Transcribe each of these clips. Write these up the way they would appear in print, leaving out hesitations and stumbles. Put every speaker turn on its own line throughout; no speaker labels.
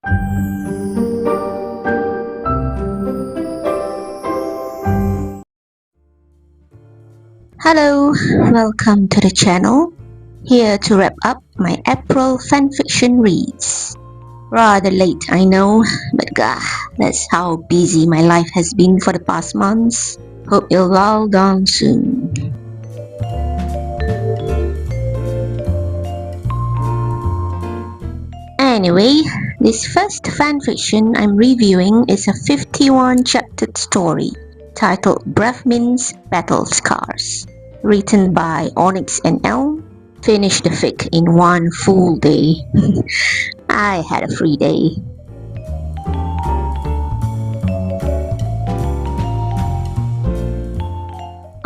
Hello, welcome to the channel. Here to wrap up my April fanfiction reads. Rather late, I know, but gah, that's how busy my life has been for the past months. Hope you'll all done soon. Anyway, this first fanfiction I'm reviewing is a 51-chapter story titled Brevmin's Battle Scars, written by Onyx and Elm. Finished the fic in one full day. I had a free day.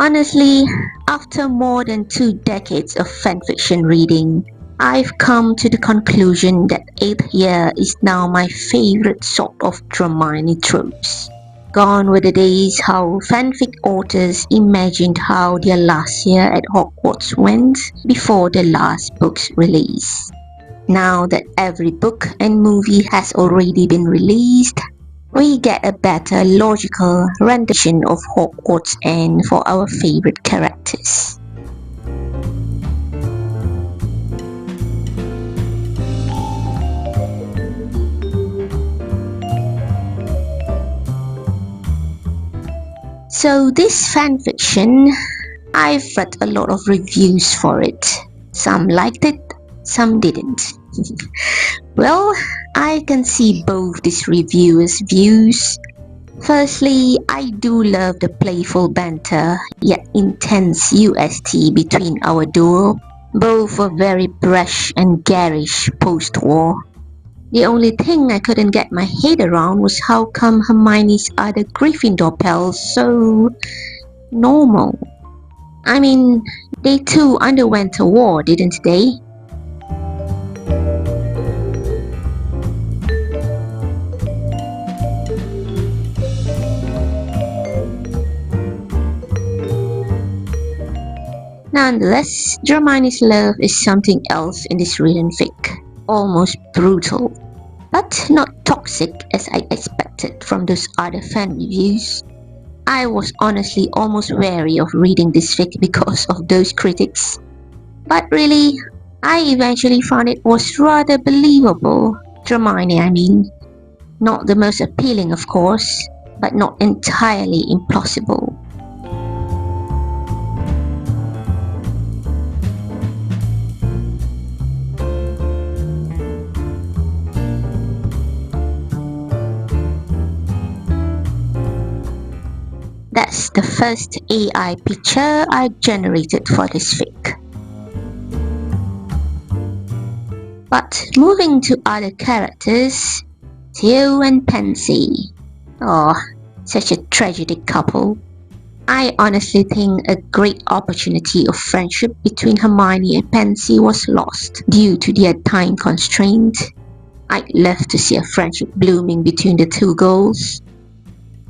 Honestly, after more than 2 decades of fanfiction reading, I've come to the conclusion that 8th year is now my favorite sort of Dramione tropes. Gone were the days how fanfic authors imagined how their last year at Hogwarts went before the last book's release. Now that every book and movie has already been released, we get a better logical rendition of Hogwarts End for our favorite characters. So this fanfiction, I've read a lot of reviews for it. Some liked it, some didn't. Well, I can see both these reviewers' views. Firstly, I do love the playful banter yet intense UST between our duo. Both were very brash and garish post-war. The only thing I couldn't get my head around was how come Hermione's other Gryffindor pals so normal. I mean, they too underwent a war, didn't they? Nonetheless, Dramioni's love is something else in this written fic. Almost brutal, but not toxic as I expected from those other fan reviews. I was honestly almost wary of reading this fic because of those critics. But really, I eventually found it was rather believable. Dramione, I mean. Not the most appealing, of course, but not entirely implausible. That's the first AI picture I generated for this fic. But moving to other characters, Theo and Pansy. Oh, such a tragic couple. I honestly think a great opportunity of friendship between Hermione and Pansy was lost due to their time constraint. I'd love to see a friendship blooming between the two girls.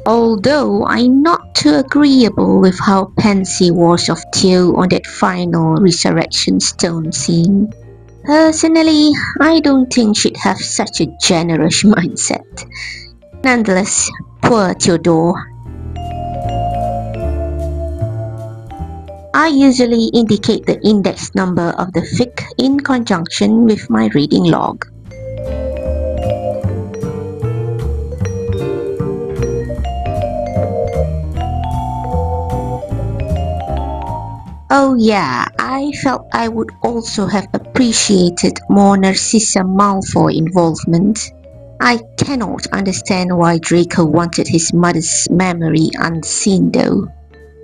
Although I'm not too agreeable with how Pansy was of Theo on that final resurrection stone scene. Personally, I don't think she'd have such a generous mindset. Nonetheless, poor Theodore. I usually indicate the index number of the fic in conjunction with my reading log. Oh yeah, I felt I would also have appreciated more Narcissa Malfoy involvement. I cannot understand why Draco wanted his mother's memory unseen though.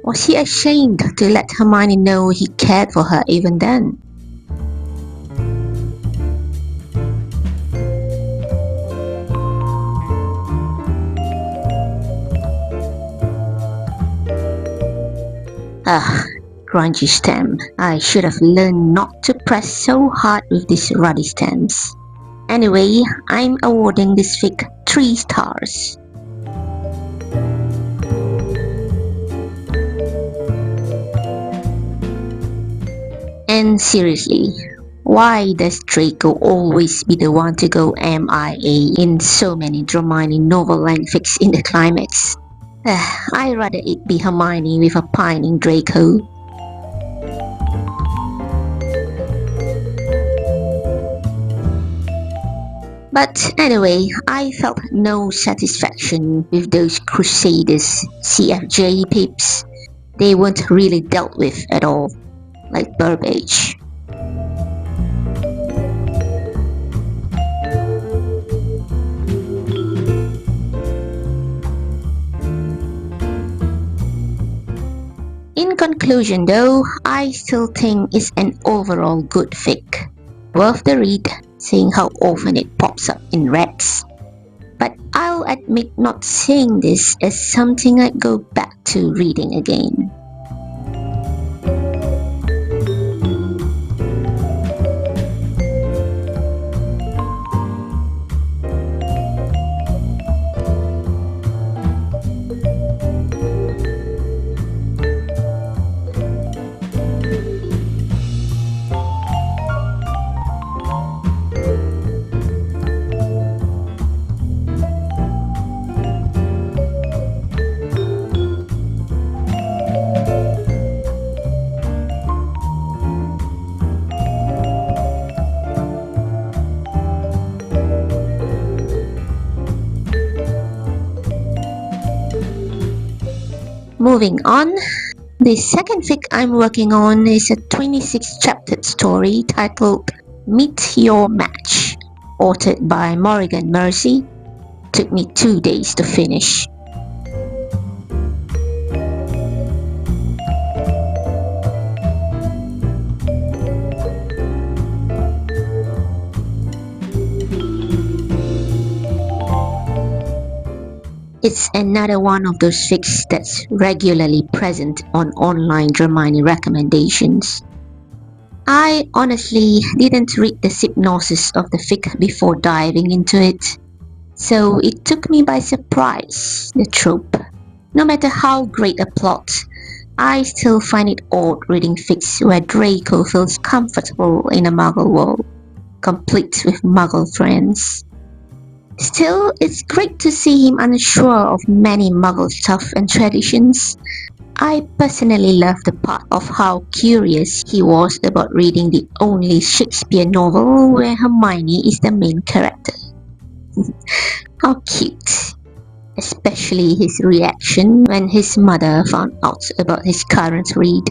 Was he ashamed to let Hermione know he cared for her even then? Grungy stem. I should have learned not to press so hard with these ruddy stems. Anyway, I'm awarding this fic 3 stars. And seriously, Why does Draco always be the one to go MIA in so many Dramione novel length fics in the climax? I'd rather it be Hermione with a pining Draco. But anyway, I felt no satisfaction with those Crusaders CFJ pips. They weren't really dealt with at all, like Burbage. In conclusion though, I still think it's an overall good fic. Worth the read, seeing how often it pops up in Rex. But I'll admit not seeing this as something I'd go back to reading again. Moving on, the second fic I'm working on is a 26-chapter story titled Meet Your Match, authored by Morrigan Mercy. Took me 2 days to finish. It's another one of those fics that's regularly present on online Dramione recommendations. I honestly didn't read the synopsis of the fic before diving into it, so it took me by surprise, the trope. No matter how great a plot, I still find it odd reading fics where Draco feels comfortable in a Muggle world, complete with Muggle friends. Still, it's great to see him unsure of many Muggle stuff and traditions. I personally love the part of how curious he was about reading the only Shakespeare novel where Hermione is the main character. How cute! Especially his reaction when his mother found out about his current read.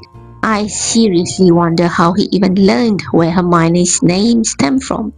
I seriously wonder how he even learned where Hermione's name stemmed from.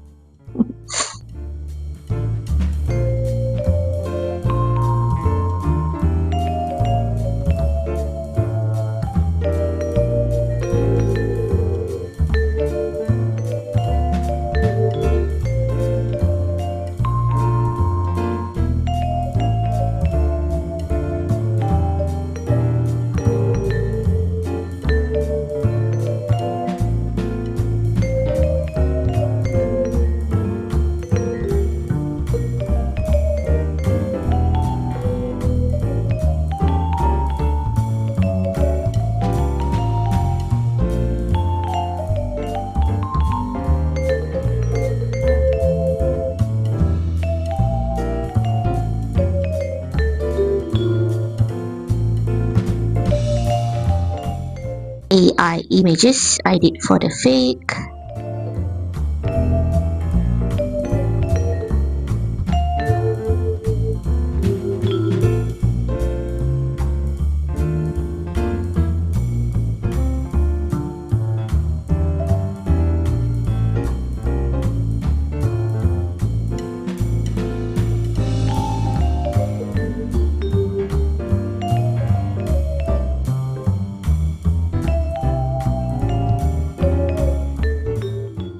AI images I did for the fic.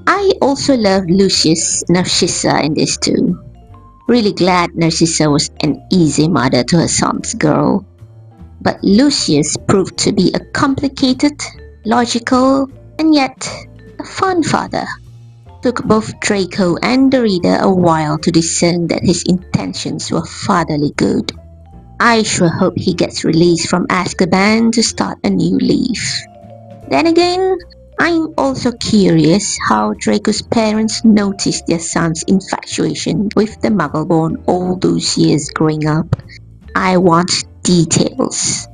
I also love Lucius Narcissa in this too. Really glad Narcissa was an easy mother to her son's girl. But Lucius proved to be a complicated, logical, and yet a fun father. Took both Draco and the reader a while to discern that his intentions were fatherly good. I sure hope he gets released from Azkaban to start a new leaf. Then again, I'm also curious how Draco's parents noticed their son's infatuation with the Muggle-born all those years growing up. I want details.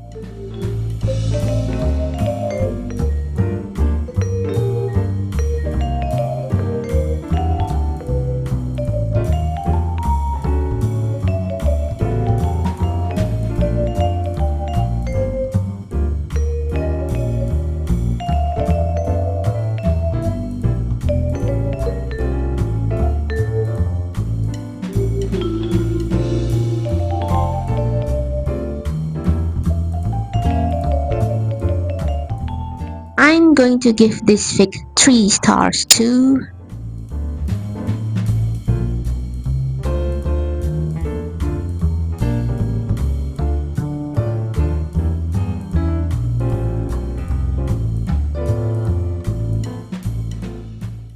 I'm going to give this fic 3 stars too.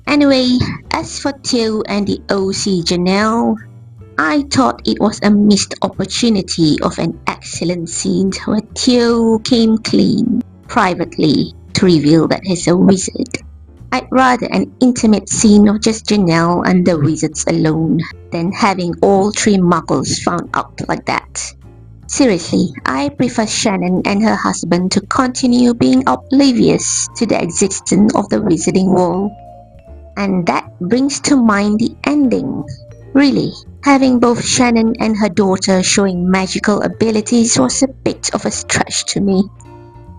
Anyway, as for Theo and the OC Janelle, I thought it was a missed opportunity of an excellent scene where Theo came clean, privately, to reveal that he's a wizard. I'd rather an intimate scene of just Janelle and the wizards alone than having all 3 muggles found out like that. Seriously, I prefer Shannon and her husband to continue being oblivious to the existence of the wizarding world. And that brings to mind the ending. Really, having both Shannon and her daughter showing magical abilities was a bit of a stretch to me.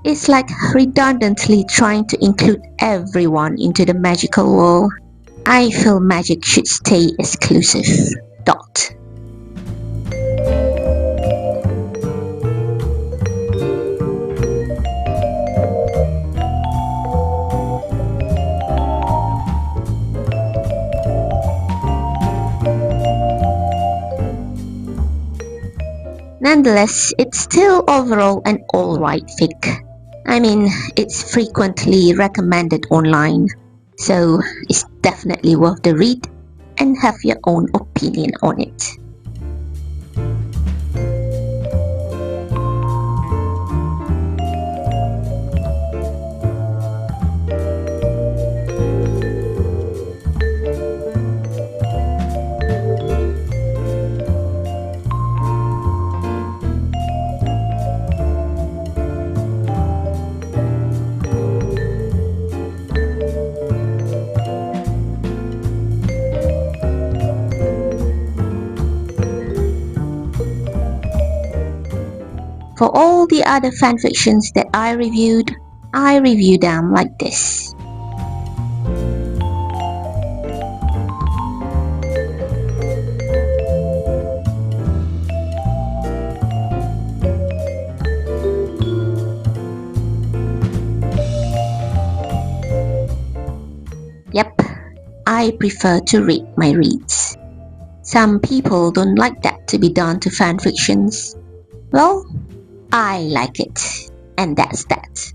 It's like redundantly trying to include everyone into the magical world. I feel magic should stay exclusive. Dot. Nonetheless, it's still overall an alright fic. I mean, it's frequently recommended online, so it's definitely worth the read and have your own opinion on it. For all the other fanfictions that I reviewed them like this. Yep, I prefer to rate my reads. Some people don't like that to be done to fanfictions. Well, I like it, and that's that.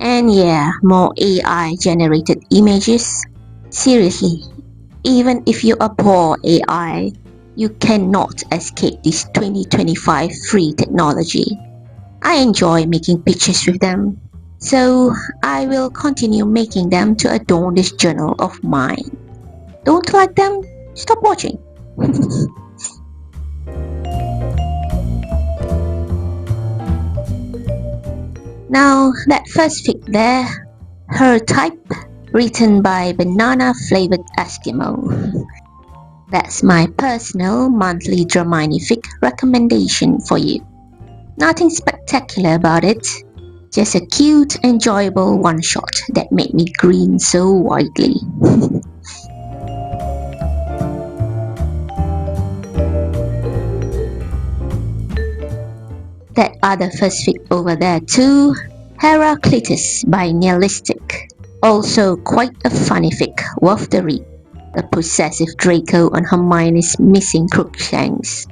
And yeah, more AI generated images. Seriously, even if you abhor AI, you cannot escape this 2025 free technology. I enjoy making pictures with them, so I will continue making them to adorn this journal of mine. Don't like them? Stop watching. Now, that first fic there, Her Type, written by Banana Flavored Eskimo. That's my personal monthly Dramione fic recommendation for you. Nothing spectacular about it, just a cute, enjoyable one-shot that made me grin so widely. That other first fic over there too, Heraclitus by Nihilistic. Also quite a funny fic, worth the read. The possessive Draco on Hermione's missing Crookshanks.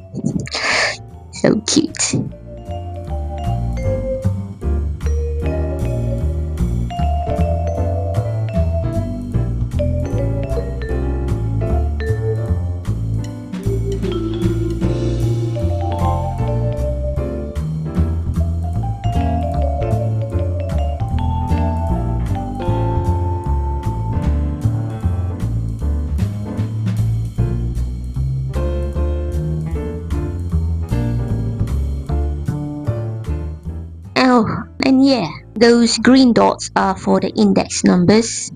So cute. And yeah, those green dots are for the index numbers.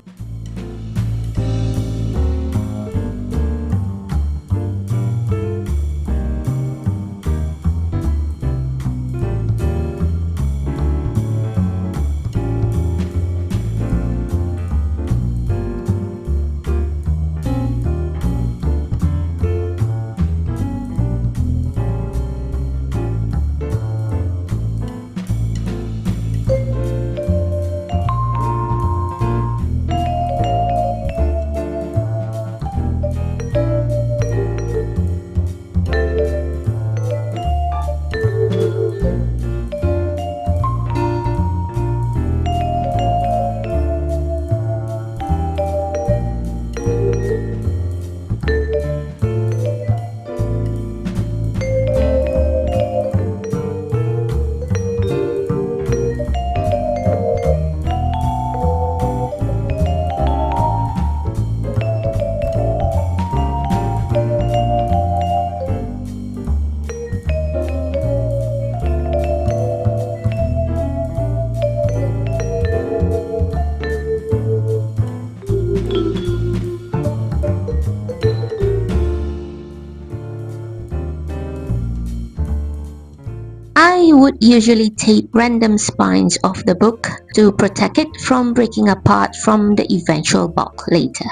I would usually tape random spines of the book to protect it from breaking apart from the eventual bulk later.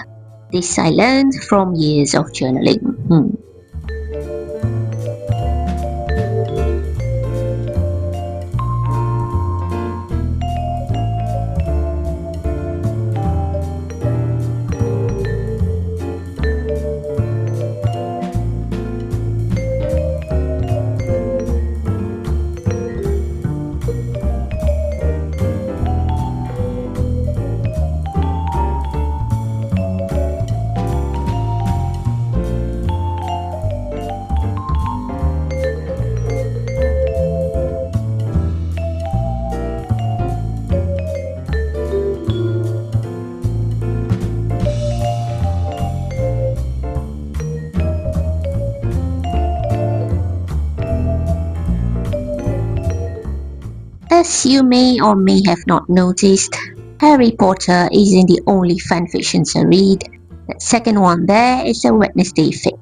This I learned from years of journaling. As you may or may have not noticed, Harry Potter isn't the only fanfictions I read. That second one there is a Wednesday fic.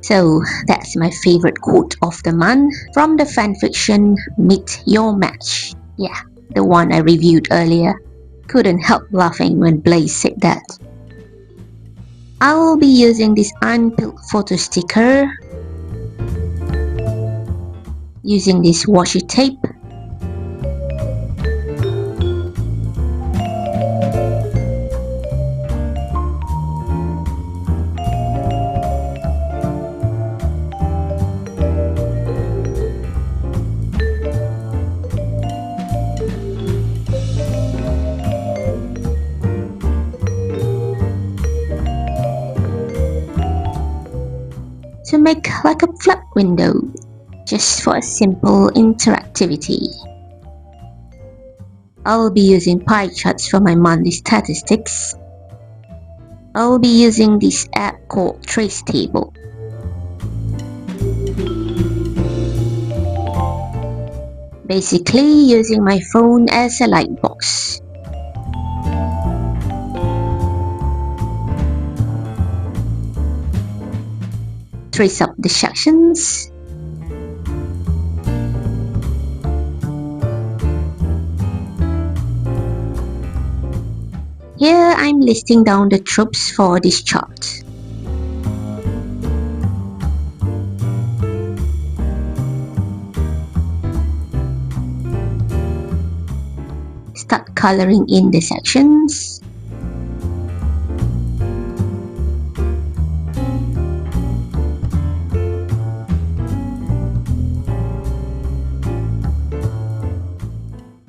So that's my favorite quote of the month from the fanfiction Meet Your Match. Yeah, the one I reviewed earlier. Couldn't help laughing when Blaze said that. I will be using this unpeeled photo sticker, using this washi tape, to make like a flap window, just for a simple interactivity. I'll be using pie charts for my monthly statistics. I'll be using this app called Trace Table. Basically using my phone as a light box. Trace up the sections. Here I'm listing down the tropes for this chart. Start coloring in the sections.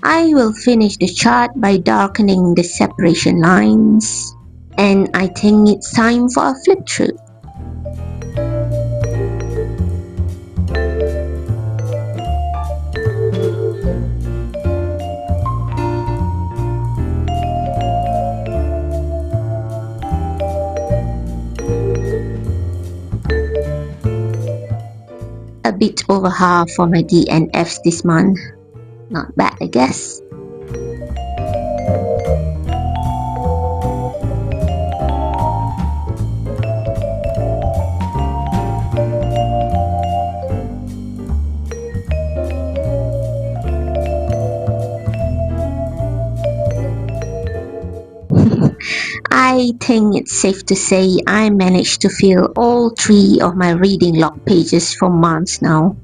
I will finish the chart by darkening the separation lines, and I think it's time for a flip through. bit over half for my D and Fs this month. Not bad, I guess. I think it's safe to say I managed to fill all 3 of my reading log pages for months now.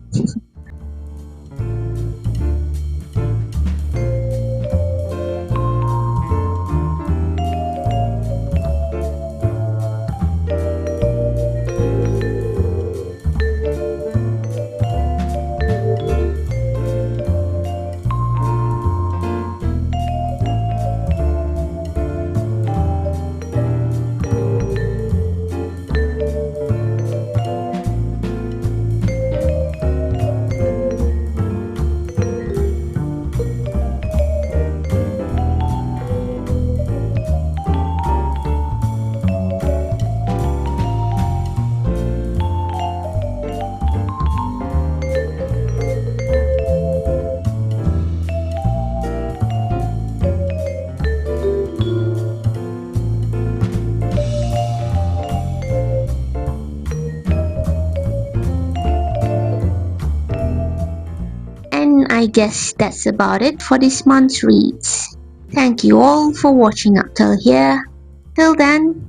And I guess that's about it for this month's reads. Thank you all for watching up till here. Till then,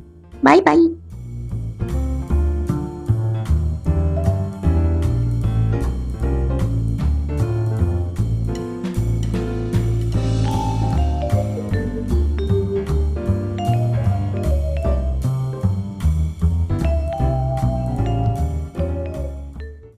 bye bye.